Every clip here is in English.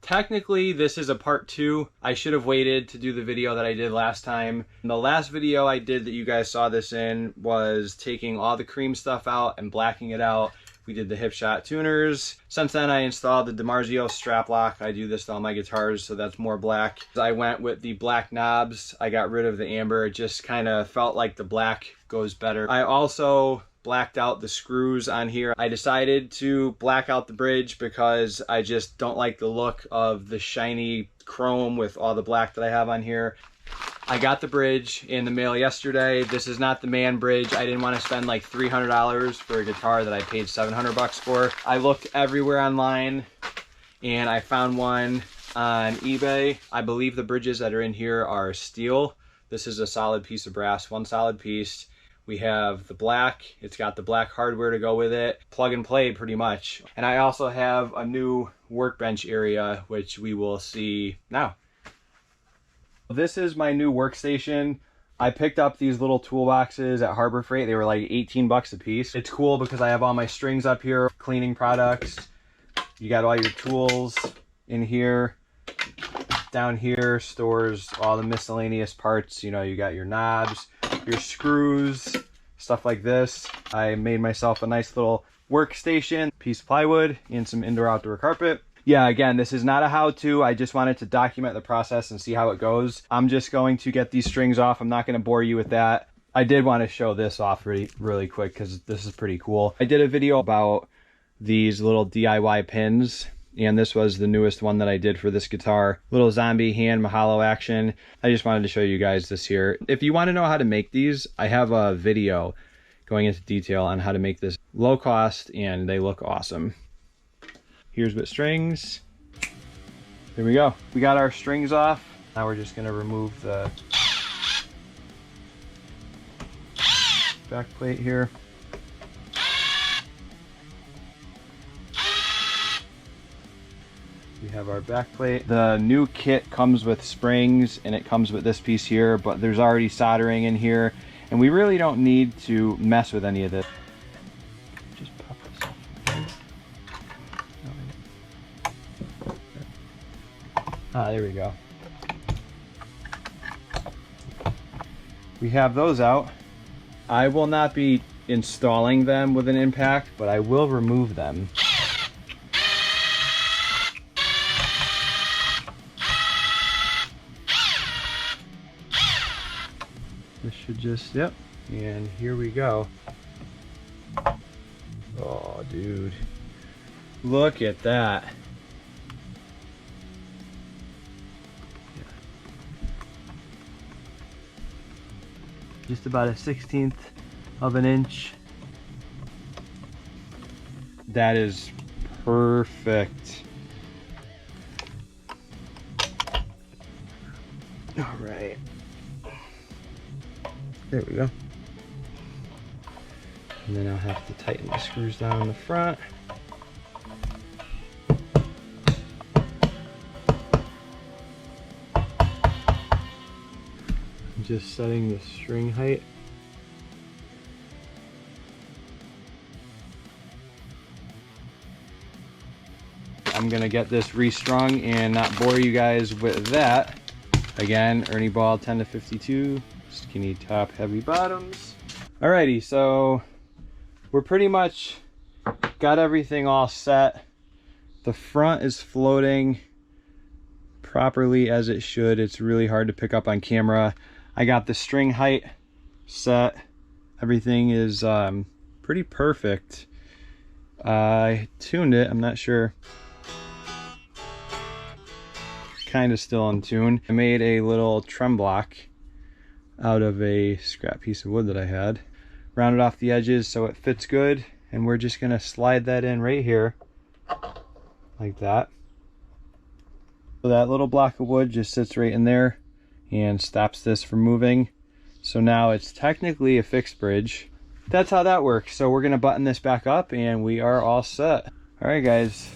Technically, this is a part 2. I should have waited to do the video that I did last time. The last video I did that you guys saw this in was taking all the cream stuff out and blacking it out. We did the hip shot tuners. Since then, I installed the DiMarzio strap lock. I do this to all my guitars, so that's more black. I went with the black knobs. I got rid of the amber. It just kind of felt like the black goes better. I also blacked out the screws on here. I decided to black out the bridge because I just don't like the look of the shiny chrome with all the black that I have on here. I got the bridge in the mail yesterday. This is not the man bridge. I didn't want to spend like $300 for a guitar that I paid $700 for. I looked everywhere online and I found one on eBay. I believe the bridges that are in here are steel. This is a solid piece of brass, one solid piece. We have the black, it's got the black hardware to go with it. Plug and play pretty much. And I also have a new workbench area, which we will see now. This is my new workstation. I picked up these little toolboxes at Harbor Freight. They were like 18 bucks a piece. It's cool because I have all my strings up here, cleaning products. You got all your tools in here. Down here stores all the miscellaneous parts. You know, you got your knobs, your screws, stuff like this. I made myself a nice little workstation, piece of plywood, and some indoor-outdoor carpet. Yeah, again, this is not a how-to. I just wanted to document the process and see how it goes. I'm just going to get these strings off. I'm not going to bore you with that. I did want to show this off really quick because this is pretty cool. I did a video about these little DIY pins, and this was the newest one that I did for this guitar. Little zombie hand mahalo action. I just wanted to show you guys this here. If you want to know how to make these, I have a video going into detail on how to make this low cost, and they look awesome. Here's what strings. There we go. We got our strings off. Now we're just gonna remove the back plate here. We have our back plate. The new kit comes with springs and it comes with this piece here, but there's already soldering in here and we really don't need to mess with any of this. Just pop this off. Ah, there we go. We have those out. I will not be installing them with an impact, but I will remove them. This should just, yep. And here we go. Oh, dude. Look at that. Just about a 1/16 of an inch. That is perfect. All right. There we go. And then I'll have to tighten the screws down in the front. Just setting the string height. I'm gonna get this restrung and not bore you guys with that. Again, Ernie Ball 10 to 52, skinny top, heavy bottoms. Alrighty, so we're pretty much got everything all set. The front is floating properly as it should. It's really hard to pick up on camera. I got the string height set. Everything is pretty perfect. I tuned it, I'm not sure. Kind of still in tune. I made a little trem block out of a scrap piece of wood that I had. Rounded off the edges so it fits good, and we're just gonna slide that in right here, like that. So that little block of wood just sits right in there and stops this from moving. So now it's technically a fixed bridge. That's how that works. So we're gonna button this back up and we are all set. All right guys,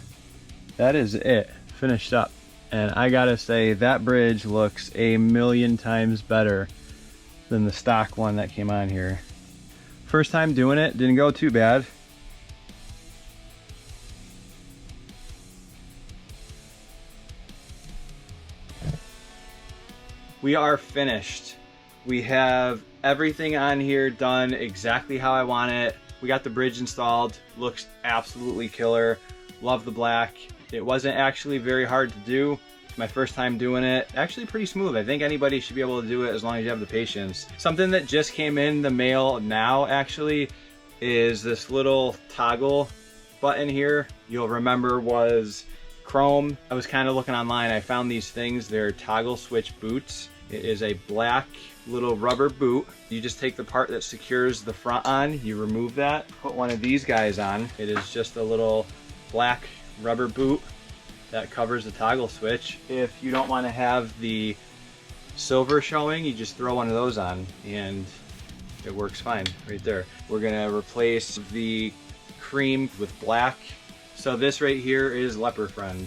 that is it, finished up. And I gotta say, that bridge looks a million times better than the stock one that came on here. First time doing it, didn't go too bad. We are finished. We have everything on here done exactly how I want it. We got the bridge installed. Looks absolutely killer. Love the black. It wasn't actually very hard to do. My first time doing it. Actually pretty smooth. I think anybody should be able to do it as long as you have the patience. Something that just came in the mail now actually is this little toggle button here. You'll remember was chrome. I was kind of looking online. I found these things. They're toggle switch boots. It is a black little rubber boot. You just take the part that secures the front on, you remove that, put one of these guys on. It is just a little black rubber boot that covers the toggle switch. If you don't want to have the silver showing, you just throw one of those on and it works fine right there. We're gonna replace the cream with black. So this right here is Leopard Friend.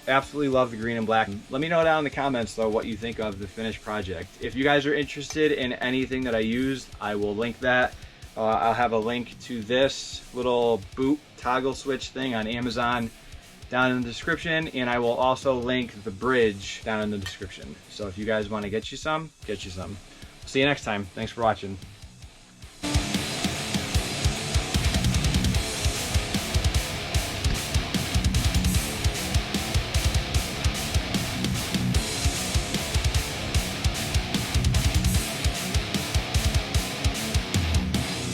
Absolutely love the green and black. Let me know down in the comments though what you think of the finished project. If you guys are interested in anything that I used, I will link that. I'll have a link to this little boot toggle switch thing on Amazon down in the description, and I will also link the bridge down in the description. So if you guys want to get you some, get you some. See you next time. Thanks for watching.